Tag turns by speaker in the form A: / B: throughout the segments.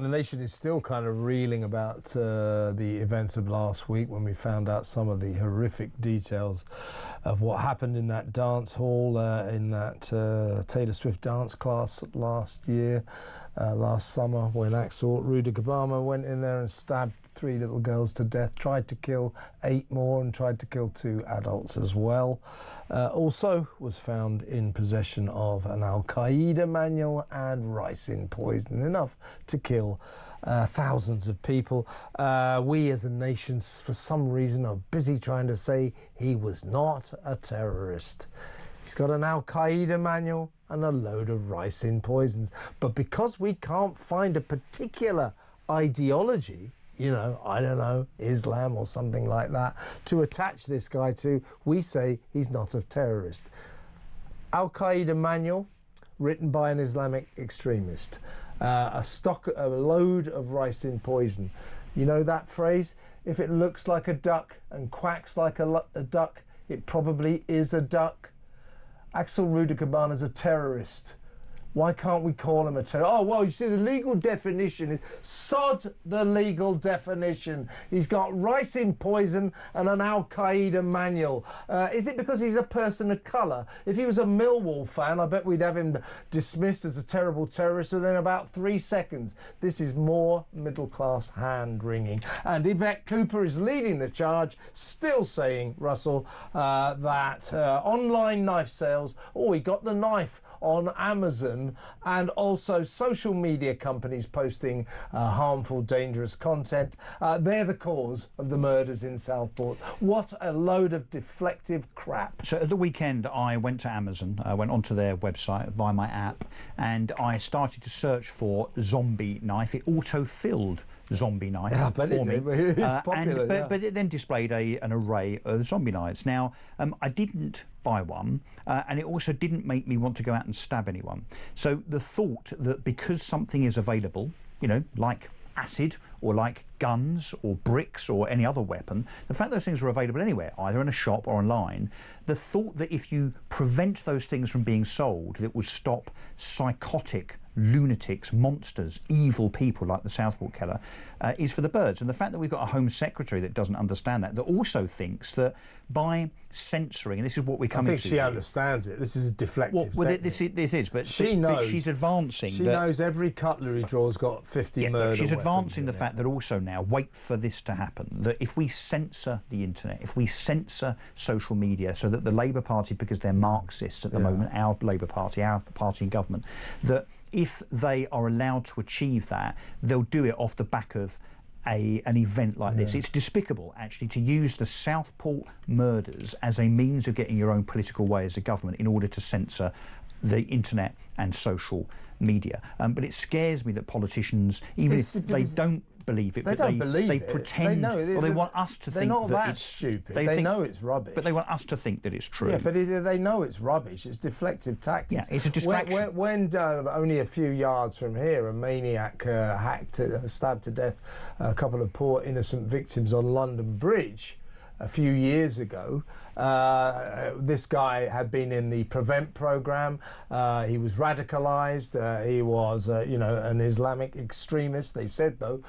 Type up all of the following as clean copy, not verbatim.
A: the nation is still kind of reeling about the events of last week when we found out some of the horrific details of what happened in that dance hall, in that Taylor Swift dance class last summer, when Axel Rudakabama went in there and stabbed 3 little girls to death, tried to kill 8 more and tried to kill 2 adults as well. Also was found in possession of an Al-Qaeda manual and ricin poison, enough to kill thousands of people. We as a nation, for some reason, are busy trying to say he was not a terrorist. He's got an Al-Qaeda manual and a load of ricin poisons. But because we can't find a particular ideology, you know, I don't know, Islam or something like that, to attach this guy to, we say he's not a terrorist. Al-Qaeda manual, written by an Islamic extremist. A load of ricin poison. You know that phrase? If it looks like a duck and quacks like a duck, it probably is a duck. Axel Rudakabana's a terrorist. Why can't we call him a terrorist? Oh, well, you see, the legal definition is sod the legal definition. He's got ricin poison and an Al-Qaeda manual. Is it because he's a person of colour? If he was a Millwall fan, I bet we'd have him dismissed as a terrible terrorist within about 3 seconds. This is more middle-class hand-wringing. And Yvette Cooper is leading the charge, still saying, Russell, that online knife sales, he got the knife on Amazon, and also social media companies posting harmful, dangerous content. They're the cause of the murders in Southport. What a load of deflective crap.
B: So at the weekend, I went to Amazon, I went onto their website via my app, and I started to search for zombie knife. It auto-filled zombie knife for me.
A: It's popular,
B: but it then displayed an array of zombie knives. Now, I didn't buy one, and it also didn't make me want to go out and stab anyone. So the thought that because something is available, you know, like acid or like guns or bricks or any other weapon, the fact those things are available anywhere, either in a shop or online, the thought that if you prevent those things from being sold, that would stop psychotic lunatics, monsters, evil people like the Southport killer, is for the birds. And the fact that we've got a Home Secretary that doesn't understand that also thinks that by censoring, and this is what we're coming to...
A: I think she understands it. This is a deflective
B: this is, but
A: she knows.
B: But she's advancing...
A: She knows every cutlery drawer's got 50 murder
B: she's advancing the
A: weapons
B: fact that also now, wait for this to happen, that if we censor the internet, if we censor social media so that the Labour Party, because they're Marxists at the moment, our Labour Party, our party in government, that if they are allowed to achieve that, they'll do it off the back of an event like this. It's despicable, actually, to use the Southport murders as a means of getting your own political way as a government in order to censor the internet and social media. But it scares me that politicians, even if they don't believe it,
A: they don't believe
B: they
A: it.
B: pretend, they want us to think that
A: they're not that stupid. They know it's rubbish.
B: But they want us to think that it's true.
A: Yeah, but they know it's rubbish. It's deflective tactics.
B: Yeah, it's a distraction.
A: When only a few yards from here, a maniac stabbed to death a couple of poor innocent victims on London Bridge a few years ago. This guy had been in the Prevent programme. He was radicalised. He was, an Islamic extremist. They said, though,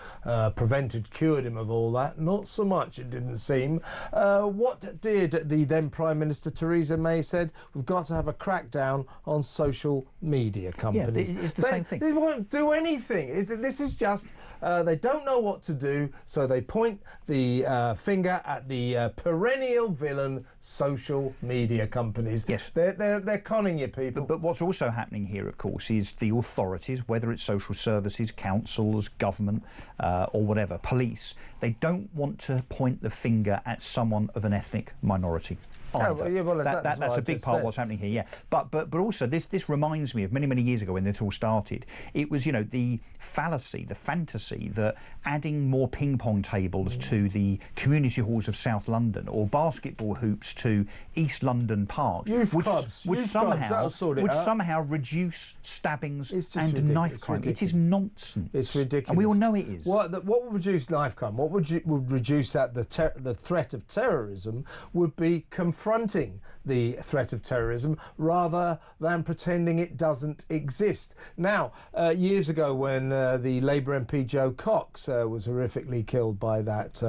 A: Prevent had cured him of all that. Not so much, it didn't seem. What did the then Prime Minister Theresa May said? We've got to have a crackdown on social media companies.
B: Yeah, it's the same thing.
A: They won't do anything. This is just, they don't know what to do, so they point the finger at the perennial villain social media companies.
B: Yes.
A: They're conning you, people.
B: But what's also happening here, of course, is the authorities, whether it's social services, councils, government, or whatever, police, they don't want to point the finger at someone of an ethnic minority. That's a big part of what's happening here, yeah. But also, this reminds me of many years ago when this all started. It was, the fallacy, the fantasy that adding more ping pong tables to the community halls of South London or basketball hoops to East London parks would somehow reduce stabbings and knife crime. It is nonsense.
A: It's ridiculous.
B: And we all know it is.
A: What would reduce knife crime? What would reduce that? The threat of terrorism would be confronting confronting the threat of terrorism rather than pretending it doesn't exist. Now, years ago when the Labour MP Joe Cox was horrifically killed by that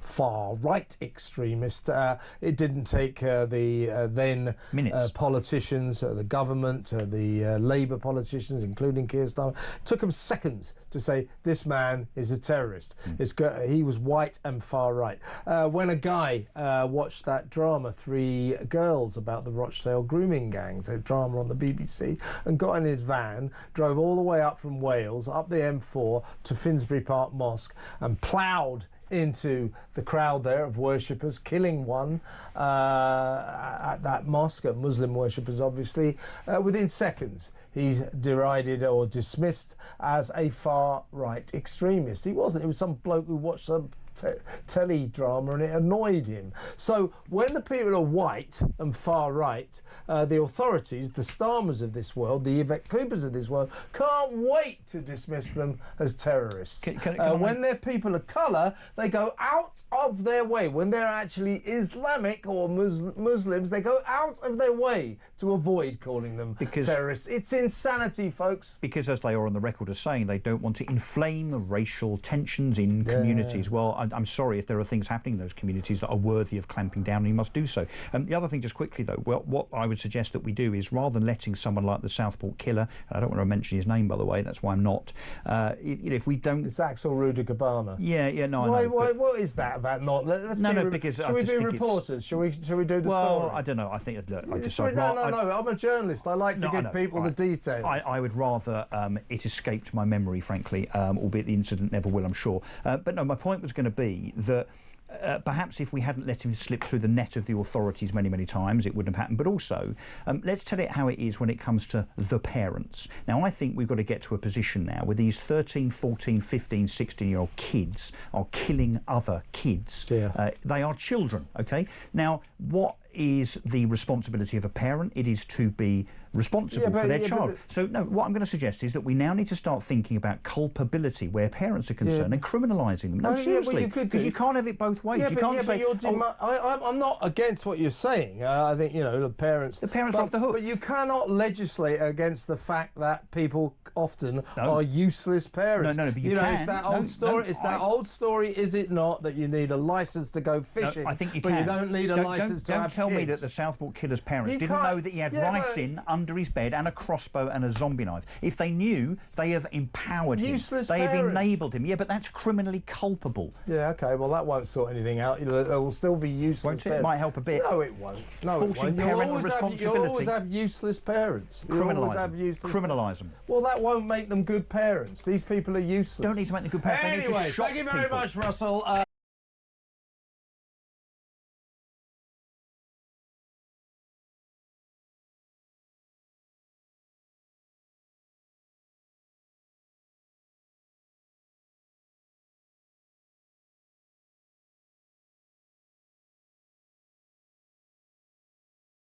A: far-right extremist, it didn't take the then politicians, the government, the Labour politicians, including Keir Starmer, took them seconds to say this man is a terrorist. He was white and far-right. When a guy watched that drama, Three Girls, about the Rochdale grooming gangs, a drama on the BBC, and got in his van, drove all the way up from Wales, up the M4 to Finsbury Park Mosque, and ploughed into the crowd there of worshippers, killing one at that mosque, Muslim worshippers obviously. Within seconds, he's derided or dismissed as a far-right extremist. He wasn't. It was some bloke who watched some telly drama and it annoyed him. So when the people are white and far right, the authorities, the Starmers of this world, the Yvette Coopers of this world, can't wait to dismiss them as terrorists. When they're people of colour, they go out of their way. When they're actually Islamic or Muslims, they go out of their way to avoid calling them terrorists. It's insanity, folks.
B: Because, as they are on the record as saying, they don't want to inflame racial tensions in communities. Well, I'm sorry if there are things happening in those communities that are worthy of clamping down, and you must do so. The other thing, just quickly though, well, what I would suggest that we do is, rather than letting someone like the Southport killer, and I don't want to mention his name by the way, that's why I'm not, if we don't...
A: It's Axel Rudiger-Barner.
B: Yeah, no, I know.
A: What is that about not...
B: Because...
A: Shall we do reporters? Shall we do the story?
B: Well, I don't know, I think... Look,
A: no, I'm a journalist. I like to give people the details.
B: I would rather it escaped my memory, frankly, albeit the incident never will, I'm sure. But no, my point was going to be that perhaps if we hadn't let him slip through the net of the authorities many, many times, it wouldn't have happened. But also, let's tell it how it is when it comes to the parents. Now, I think we've got to get to a position now where these 13, 14, 15, 16-year-old kids are killing other kids.
A: Yeah.
B: They are children, OK? Now, what is the responsibility of a parent? It is to be responsible for their child. So, no, what I'm going to suggest is that we now need to start thinking about culpability where parents are concerned and criminalising them. No, seriously, because you can't have it both ways. You can't say...
A: I'm not against what you're saying. I think, the parents...
B: The parents are off the hook.
A: But you cannot legislate against the fact that people often are useless parents.
B: No, but you can.
A: It's that old story. It's that old story, is it not, that you need a licence to go fishing?
B: No, I think you
A: but
B: can.
A: You don't need a licence to have kids.
B: Don't tell me that the Southport killer's parents didn't know that he had ricin under his bed and a crossbow and a zombie knife. If they knew, they have empowered him.
A: Useless
B: They have
A: parents.
B: Enabled him. Yeah, but that's criminally culpable.
A: Yeah, OK, well, that won't sort anything out. There will still be useless
B: Won't it?
A: parents.
B: It might help a bit.
A: No, it won't. No,
B: Faulting parental responsibility.
A: You'll always have useless parents.
B: Criminalise them.
A: Well, that won't make them good parents. These people are useless.
B: Don't need to make them good parents.
A: Anyway,
B: they need to shock
A: thank you very much, Russell.